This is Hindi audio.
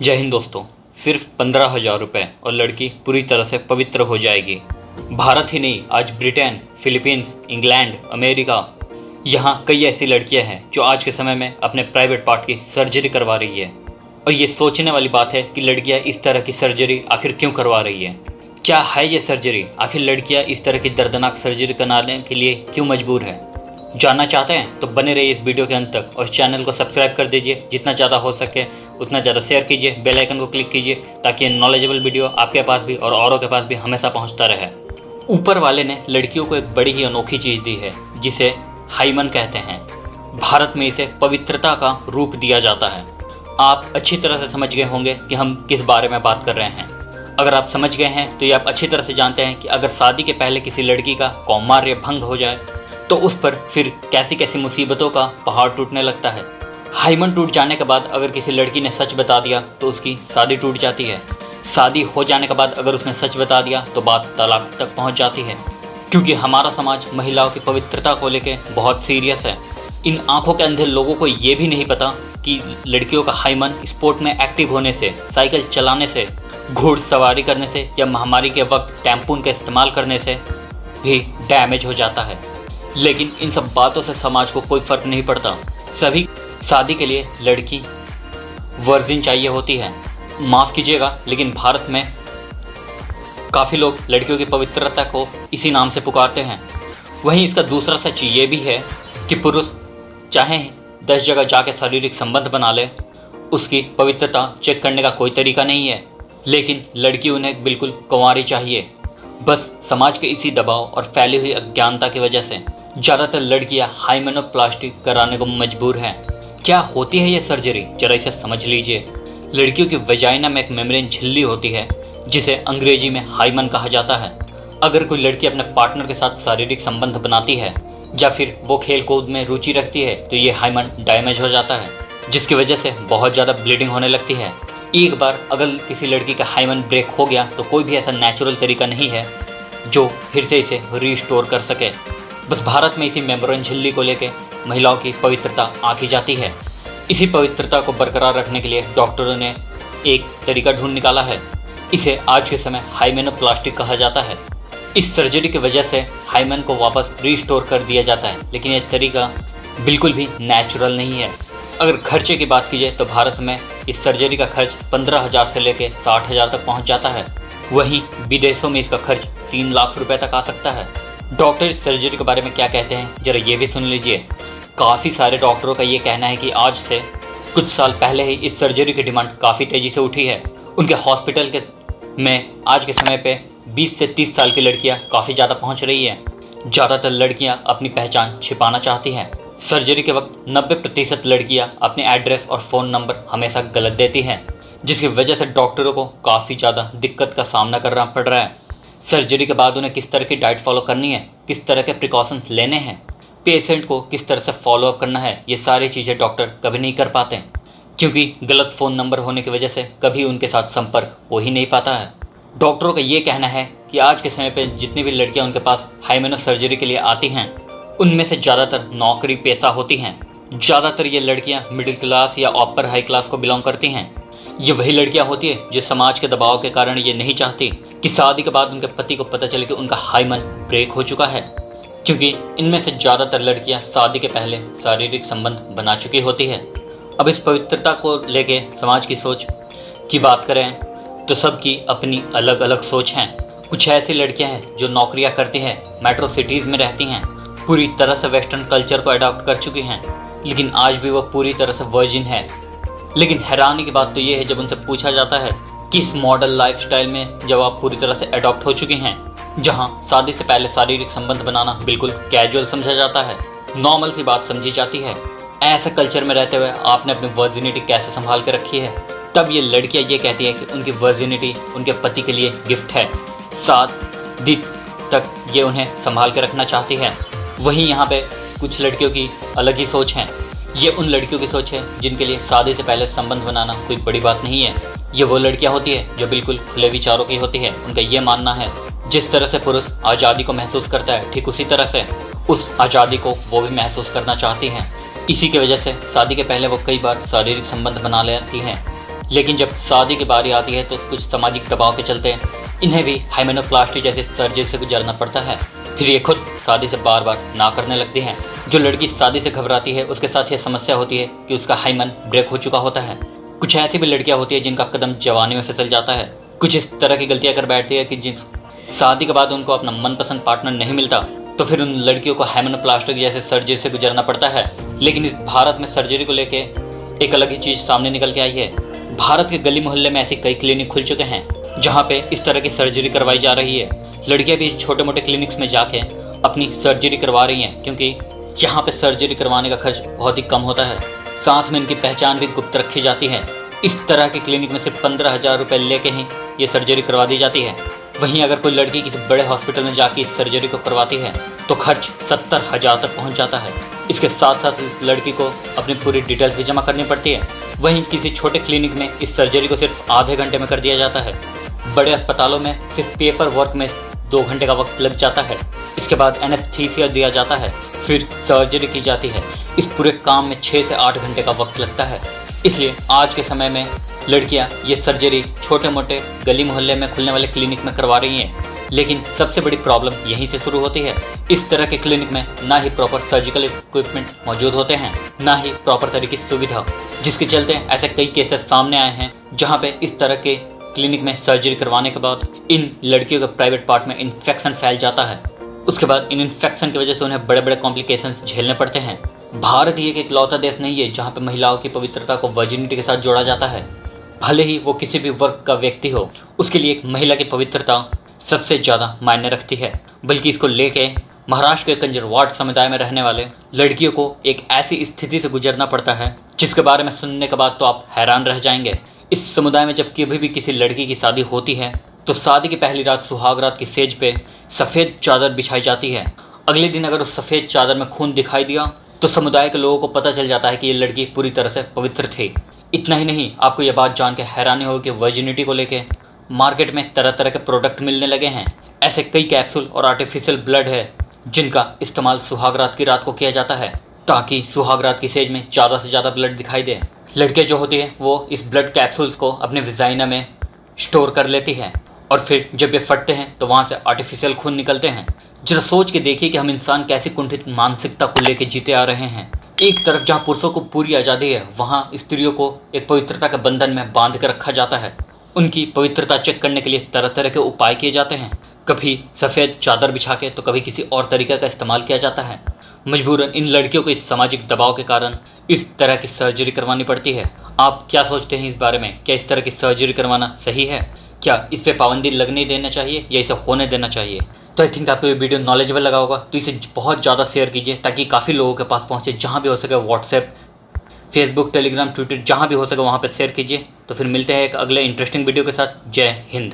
जय हिंद दोस्तों। सिर्फ 15,000 रुपये और लड़की पूरी तरह से पवित्र हो जाएगी। भारत ही नहीं, आज ब्रिटेन, फिलीपींस, इंग्लैंड, अमेरिका, यहाँ कई ऐसी लड़कियाँ हैं जो आज के समय में अपने प्राइवेट पार्ट की सर्जरी करवा रही है। और ये सोचने वाली बात है कि लड़कियाँ इस तरह की सर्जरी आखिर क्यों करवा रही है। क्या है ये सर्जरी? आखिर लड़कियाँ इस तरह की दर्दनाक सर्जरी कराने के लिए क्यों मजबूर है? जानना चाहते हैं तो बने रहिए इस वीडियो के अंत तक और चैनल को सब्सक्राइब कर दीजिए। जितना ज़्यादा हो सके उतना ज़्यादा शेयर कीजिए, बेल आइकन को क्लिक कीजिए ताकि ये नॉलेजेबल वीडियो आपके पास भी और औरों के पास भी हमेशा पहुंचता रहे। ऊपर वाले ने लड़कियों को एक बड़ी ही अनोखी चीज़ दी है जिसे हाइमन कहते हैं। भारत में इसे पवित्रता का रूप दिया जाता है। आप अच्छी तरह से समझ गए होंगे कि हम किस बारे में बात कर रहे हैं। अगर आप समझ गए हैं तो ये आप अच्छी तरह से जानते हैं कि अगर शादी के पहले किसी लड़की का कौमार्य भंग हो जाए तो उस पर फिर कैसी कैसी मुसीबतों का पहाड़ टूटने लगता है। हाइमन टूट जाने के बाद अगर किसी लड़की ने सच बता दिया तो उसकी शादी टूट जाती है। शादी हो जाने के बाद अगर उसने सच बता दिया तो बात तलाक तक पहुंच जाती है। क्योंकि हमारा समाज महिलाओं की पवित्रता को लेकर बहुत सीरियस है। इन आंखों के अंधे लोगों को ये भी नहीं पता कि लड़कियों का हाइमन स्पोर्ट में एक्टिव होने से, साइकिल चलाने से, घुड़सवारी करने से या महामारी के वक्त टैम्पून का इस्तेमाल करने से भी डैमेज हो जाता है। लेकिन इन सब बातों से समाज को कोई फर्क नहीं पड़ता। सभी शादी के लिए लड़की वर्जिन चाहिए होती है। माफ़ कीजिएगा, लेकिन भारत में काफ़ी लोग लड़कियों की पवित्रता को इसी नाम से पुकारते हैं। वहीं इसका दूसरा सच ये भी है कि पुरुष चाहे 10 जगह जाके शारीरिक संबंध बना ले, उसकी पवित्रता चेक करने का कोई तरीका नहीं है। लेकिन लड़की उन्हें बिल्कुल कुंवारी चाहिए। बस समाज के इसी दबाव और फैली हुई अज्ञानता की वजह से ज़्यादातर लड़कियां हाइमेनोप्लास्टी कराने को मजबूर हैं। क्या होती है ये सर्जरी? जरा इसे समझ लीजिए। लड़कियों की वजाइना में एक मेम्ब्रेन झिल्ली होती है जिसे अंग्रेजी में हाइमन कहा जाता है। अगर कोई लड़की अपने पार्टनर के साथ शारीरिक संबंध बनाती है या फिर वो खेल कूद में रुचि रखती है तो ये हाइमन डैमेज हो जाता है, जिसकी वजह से बहुत ज़्यादा ब्लीडिंग होने लगती है। एक बार अगर किसी लड़की का हाइमन ब्रेक हो गया तो कोई भी ऐसा नेचुरल तरीका नहीं है जो फिर से इसे रीस्टोर कर सके। बस भारत में इसी मेम्ब्रेन झिल्ली को लेकर महिलाओं की पवित्रता आंकी जाती है। इसी पवित्रता को बरकरार रखने के लिए डॉक्टरों ने एक तरीका ढूंढ निकाला है। इसे आज के समय हाइमेनोप्लास्टी कहा जाता है। इस सर्जरी की वजह से हाइमन को वापस रीस्टोर कर दिया जाता है, लेकिन यह तरीका बिल्कुल भी नेचुरल नहीं है। अगर खर्चे की बात कीजिए तो भारत में इस सर्जरी का खर्च 15,000 से लेकर 60,000 तक पहुंच जाता है। वहीं विदेशों में इसका खर्च 3 लाख रुपए तक आ सकता है। डॉक्टर इस सर्जरी के बारे में क्या कहते हैं जरा ये भी सुन लीजिए। काफ़ी सारे डॉक्टरों का ये कहना है कि आज से कुछ साल पहले ही इस सर्जरी की डिमांड काफ़ी तेज़ी से उठी है। उनके हॉस्पिटल में आज के समय पे 20 से 30 साल की लड़कियां काफ़ी ज़्यादा पहुंच रही हैं। ज़्यादातर लड़कियां अपनी पहचान छिपाना चाहती हैं। सर्जरी के वक्त 90% लड़कियां अपने एड्रेस और फ़ोन नंबर हमेशा गलत देती हैं, जिसकी वजह से डॉक्टरों को काफ़ी ज़्यादा दिक्कत का सामना करना पड़ रहा है। सर्जरी के बाद उन्हें किस तरह की डाइट फॉलो करनी है, किस तरह के प्रिकॉशंस लेने हैं, पेशेंट को किस तरह से फॉलो अप करना है, ये सारी चीज़ें डॉक्टर कभी नहीं कर पाते क्योंकि गलत फ़ोन नंबर होने की वजह से कभी उनके साथ संपर्क हो ही नहीं पाता है। डॉक्टरों का ये कहना है कि आज के समय पे जितनी भी लड़कियां उनके पास हाइमेनो सर्जरी के लिए आती हैं उनमें से ज़्यादातर नौकरी पेशा होती हैं। ज़्यादातर ये लड़कियां मिडिल क्लास या अपर हाई क्लास को बिलोंग करती हैं। ये वही लड़कियां होती है जो समाज के दबाव के कारण ये नहीं चाहती कि शादी के बाद उनके पति को पता चले कि उनका हाइमन ब्रेक हो चुका है, क्योंकि इनमें से ज़्यादातर लड़कियां शादी के पहले शारीरिक संबंध बना चुकी होती है। अब इस पवित्रता को लेके समाज की सोच की बात करें तो सबकी अपनी अलग अलग सोच हैं। कुछ ऐसी लड़कियां हैं जो नौकरियां करती हैं, मेट्रो सिटीज़ में रहती हैं, पूरी तरह से वेस्टर्न कल्चर को अडॉप्ट कर चुकी हैं, लेकिन आज भी वो पूरी तरह से वर्जिन है। लेकिन हैरानी की बात तो ये है जब उनसे पूछा जाता है कि इस मॉडल लाइफस्टाइल में जब आप पूरी तरह से अडॉप्ट हो चुकी हैं, जहां शादी से पहले शारीरिक संबंध बनाना बिल्कुल कैजुअल समझा जाता है, नॉर्मल सी बात समझी जाती है, ऐसे कल्चर में रहते हुए आपने अपनी वर्जिनिटी कैसे संभाल के रखी है? तब ये लड़कियां ये कहती है कि उनकी वर्जिनिटी उनके पति के लिए गिफ्ट है, 7 दिन तक ये उन्हें संभाल के रखना चाहती है। वहीं यहाँ पे कुछ लड़कियों की अलग ही सोच है। ये उन लड़कियों की सोच है जिनके लिए शादी से पहले संबंध बनाना कोई बड़ी बात नहीं है। ये वो लड़कियां होती है जो बिल्कुल खुले विचारों की होती है। उनका ये मानना है जिस तरह से पुरुष आज़ादी को महसूस करता है ठीक उसी तरह से उस आज़ादी को वो भी महसूस करना चाहती हैं। इसी की वजह से शादी के पहले वो कई बार शारीरिक संबंध बना लेती हैं लेकिन जब शादी की बारी आती है तो कुछ सामाजिक दबाव के चलते इन्हें भी हाइमेनोप्लास्टी जैसे सर्जरी से गुजरना पड़ता है। फिर ये खुद शादी से बार बार ना करने लगती हैं। जो लड़की शादी से घबराती है उसके साथ ये समस्या होती है कि उसका हाइमन ब्रेक हो चुका होता है। कुछ ऐसी भी लड़कियां होती है जिनका कदम जवानी में फिसल जाता है। कुछ इस तरह की गलतियां कर बैठती है कि जिन शादी के बाद उनको अपना मनपसंद पार्टनर नहीं मिलता तो फिर उन लड़कियों को हाइमेनोप्लास्टी जैसे सर्जरी से गुजरना पड़ता है। लेकिन इस भारत में सर्जरी को लेके एक अलग ही चीज सामने निकल के आई है। भारत के गली मोहल्ले में ऐसे कई क्लिनिक खुल चुके हैं जहां पे इस तरह की सर्जरी करवाई जा रही है। लड़कियां भी छोटे मोटे क्लिनिक्स में जाके अपनी सर्जरी करवा रही हैं क्योंकि यहाँ पे सर्जरी करवाने का खर्च बहुत ही कम होता है। साथ में इनकी पहचान भी गुप्त रखी जाती है। इस तरह के क्लिनिक में सिर्फ 15,000 रुपये लेके ही ये सर्जरी करवा दी जाती है। वहीं अगर कोई लड़की किसी बड़े हॉस्पिटल में जाके इस सर्जरी को करवाती है तो खर्च 70,000 तक पहुंच जाता है। इसके साथ साथ इस लड़की को अपनी पूरी डिटेल्स भी जमा करनी पड़ती है। वहीं किसी छोटे क्लिनिक में इस सर्जरी को सिर्फ आधे घंटे में कर दिया जाता है। बड़े अस्पतालों में सिर्फ पेपर वर्क में 2 घंटे का वक्त लग जाता है। इसके बाद एनेस्थीसिया दिया जाता है, फिर सर्जरी की जाती है। इस पूरे काम में 6 से 8 घंटे का वक्त लगता है। इसलिए आज के समय में लड़कियां ये सर्जरी छोटे मोटे गली मोहल्ले में खुलने वाले क्लिनिक में करवा रही हैं। लेकिन सबसे बड़ी प्रॉब्लम यहीं से शुरू होती है। इस तरह के क्लिनिक में ना ही प्रॉपर सर्जिकल इक्विपमेंट मौजूद होते हैं, ना ही प्रॉपर तरीके की सुविधा, जिसके चलते ऐसे कई केसेस सामने आए हैं जहाँ पे इस तरह के क्लिनिक में सर्जरी करवाने के बाद इन लड़कियों के प्राइवेट पार्ट में इन्फेक्शन फैल जाता है। उसके बाद इन इन्फेक्शन की वजह से उन्हें बड़े बड़े कॉम्प्लिकेशंस झेलने पड़ते हैं। भारत ही एक इकलौता देश नहीं है जहाँ पे महिलाओं की पवित्रता को वर्जिनिटी के साथ जोड़ा जाता है। भले ही वो किसी भी वर्ग का व्यक्ति हो, उसके लिए एक महिला की पवित्रता सबसे ज़्यादा मायने रखती है। बल्कि इसको लेके महाराष्ट्र के कंजरवाट समुदाय में रहने वाले लड़कियों को एक ऐसी स्थिति से गुजरना पड़ता है जिसके बारे में सुनने के बाद तो आप हैरान रह जाएंगे। इस समुदाय में जब कभी भी किसी लड़की की शादी होती है तो शादी की पहली रात सुहाग रात की सेज पे सफ़ेद चादर बिछाई जाती है। अगले दिन अगर उस सफ़ेद चादर में खून दिखाई दिया तो समुदाय के लोगों को पता चल जाता है कि ये लड़की पूरी तरह से पवित्र थी। इतना ही नहीं, आपको ये बात जान के हैरानी होगी कि वर्जिनिटी को लेके मार्केट में तरह तरह के प्रोडक्ट मिलने लगे हैं। ऐसे कई कैप्सूल और आर्टिफिशियल ब्लड है जिनका इस्तेमाल सुहाग रात की रात को किया जाता है ताकि सुहाग रात की सेज में ज़्यादा से ज़्यादा ब्लड दिखाई दे। लड़कियाँ जो होती हैं वो इस ब्लड कैप्सूल्स को अपने विजाइना में स्टोर कर लेती हैं और फिर जब ये फटते हैं तो वहाँ से आर्टिफिशियल खून निकलते हैं। जरा सोच के देखिए कि हम इंसान कैसी कुंठित मानसिकता को लेकर जीते आ रहे हैं। एक तरफ जहाँ पुरुषों को पूरी आज़ादी है वहाँ स्त्रियों को एक पवित्रता के बंधन में बांध कर रखा जाता है। उनकी पवित्रता चेक करने के लिए तरह तरह के उपाय किए जाते हैं। कभी सफ़ेद चादर बिछा के तो कभी किसी और तरीके का इस्तेमाल किया जाता है। मजबूरन इन लड़कियों को इस सामाजिक दबाव के कारण इस तरह की सर्जरी करवानी पड़ती है। आप क्या सोचते हैं इस बारे में? क्या इस तरह की सर्जरी करवाना सही है? क्या इस पे पाबंदी लगने देना चाहिए या इसे होने देना चाहिए? तो आई थिंक आपको ये वीडियो नॉलेजेबल लगा होगा, तो इसे बहुत ज़्यादा शेयर कीजिए ताकि काफ़ी लोगों के पास पहुँचे। जहाँ भी हो सके व्हाट्सएप, फेसबुक, टेलीग्राम, ट्विटर, जहाँ भी हो सके वहाँ पर शेयर कीजिए। तो फिर मिलते हैं एक अगले इंटरेस्टिंग वीडियो के साथ। जय हिंद।